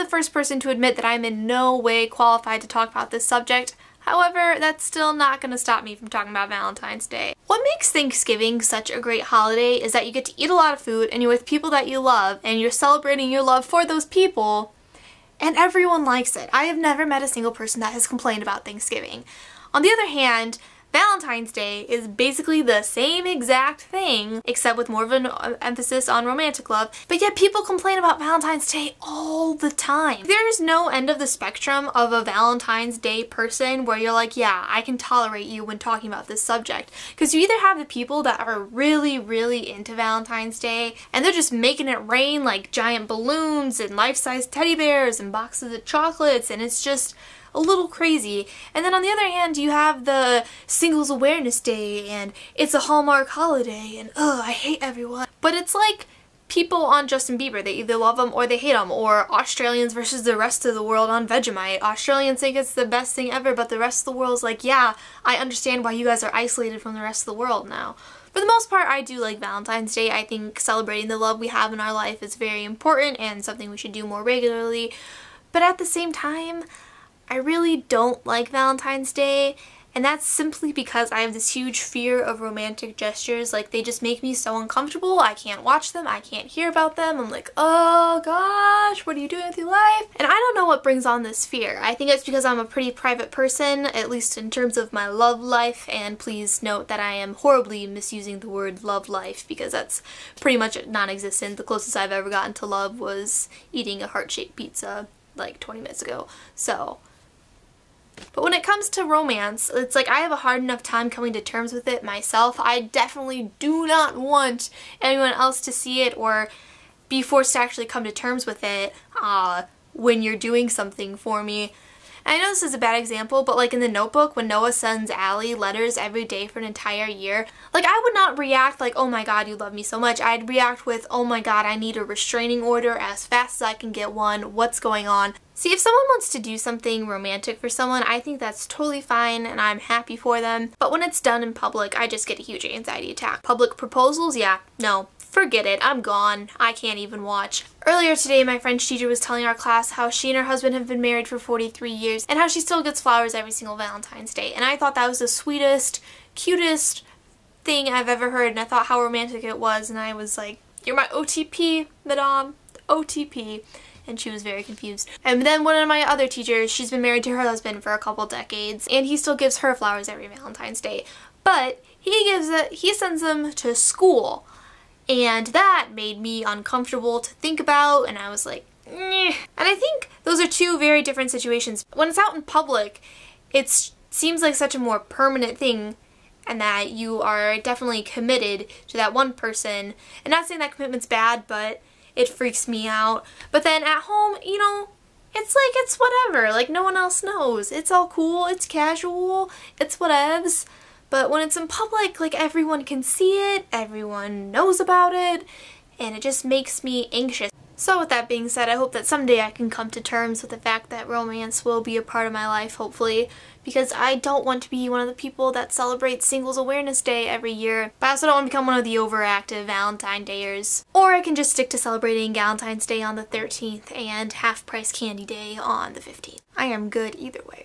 the first person to admit that I'm in no way qualified to talk about this subject. However, that's still not going to stop me from talking about Valentine's Day. What makes Thanksgiving such a great holiday is that you get to eat a lot of food and you're with people that you love and you're celebrating your love for those people, and everyone likes it. I have never met a single person that has complained about Thanksgiving. On the other hand, Valentine's Day is basically the same exact thing, except with more of an emphasis on romantic love, but yet people complain about Valentine's Day all the time. There's no end of the spectrum of a Valentine's Day person where you're like, yeah, I can tolerate you when talking about this subject. Because you either have the people that are really, really into Valentine's Day, and they're just making it rain like giant balloons and life-size teddy bears and boxes of chocolates, and it's just a little crazy. And then on the other hand, you have the Singles Awareness Day and it's a Hallmark holiday and I hate everyone. But it's like people on Justin Bieber, they either love him or they hate him, or Australians versus the rest of the world on Vegemite. Australians think it's the best thing ever, but the rest of the world's like, yeah, I understand why you guys are isolated from the rest of the world now. For the most part, I do like Valentine's Day. I think celebrating the love we have in our life is very important and something we should do more regularly. But at the same time, I really don't like Valentine's Day, and that's simply because I have this huge fear of romantic gestures. Like, they just make me so uncomfortable. I can't watch them, I can't hear about them. I'm like, oh gosh, what are you doing with your life? And I don't know what brings on this fear. I think it's because I'm a pretty private person, at least in terms of my love life, and please note that I am horribly misusing the word love life because that's pretty much non-existent. The closest I've ever gotten to love was eating a heart-shaped pizza like 20 minutes ago. But when it comes to romance, it's like I have a hard enough time coming to terms with it myself. I definitely do not want anyone else to see it or be forced to actually come to terms with it when you're doing something for me. And I know this is a bad example, but like in The Notebook, when Noah sends Allie letters every day for an entire year, like I would not react like, oh my god, you love me so much. I'd react with, oh my god, I need a restraining order as fast as I can get one. What's going on? See, if someone wants to do something romantic for someone, I think that's totally fine and I'm happy for them. But when it's done in public, I just get a huge anxiety attack. Public proposals? Yeah, no. Forget it, I'm gone. I can't even watch. Earlier today, my French teacher was telling our class how she and her husband have been married for 43 years and how she still gets flowers every single Valentine's Day. And I thought that was the sweetest, cutest thing I've ever heard, and I thought how romantic it was, and I was like, you're my OTP, madame, OTP. And she was very confused. And then one of my other teachers, she's been married to her husband for a couple decades, and he still gives her flowers every Valentine's Day. But he sends them to school. And that made me uncomfortable to think about, and I was like, eh. And I think those are two very different situations. When it's out in public, it seems like such a more permanent thing, and that you are definitely committed to that one person. And not saying that commitment's bad, but it freaks me out. But then at home, you know, it's like, it's whatever. Like, no one else knows. It's all cool, it's casual, it's whatevs. But when it's in public, like, everyone can see it, everyone knows about it, and it just makes me anxious. So with that being said, I hope that someday I can come to terms with the fact that romance will be a part of my life, hopefully, because I don't want to be one of the people that celebrates Singles Awareness Day every year, but I also don't want to become one of the overactive Valentine Dayers. Or I can just stick to celebrating Valentine's Day on the 13th and half-price candy day on the 15th. I am good either way.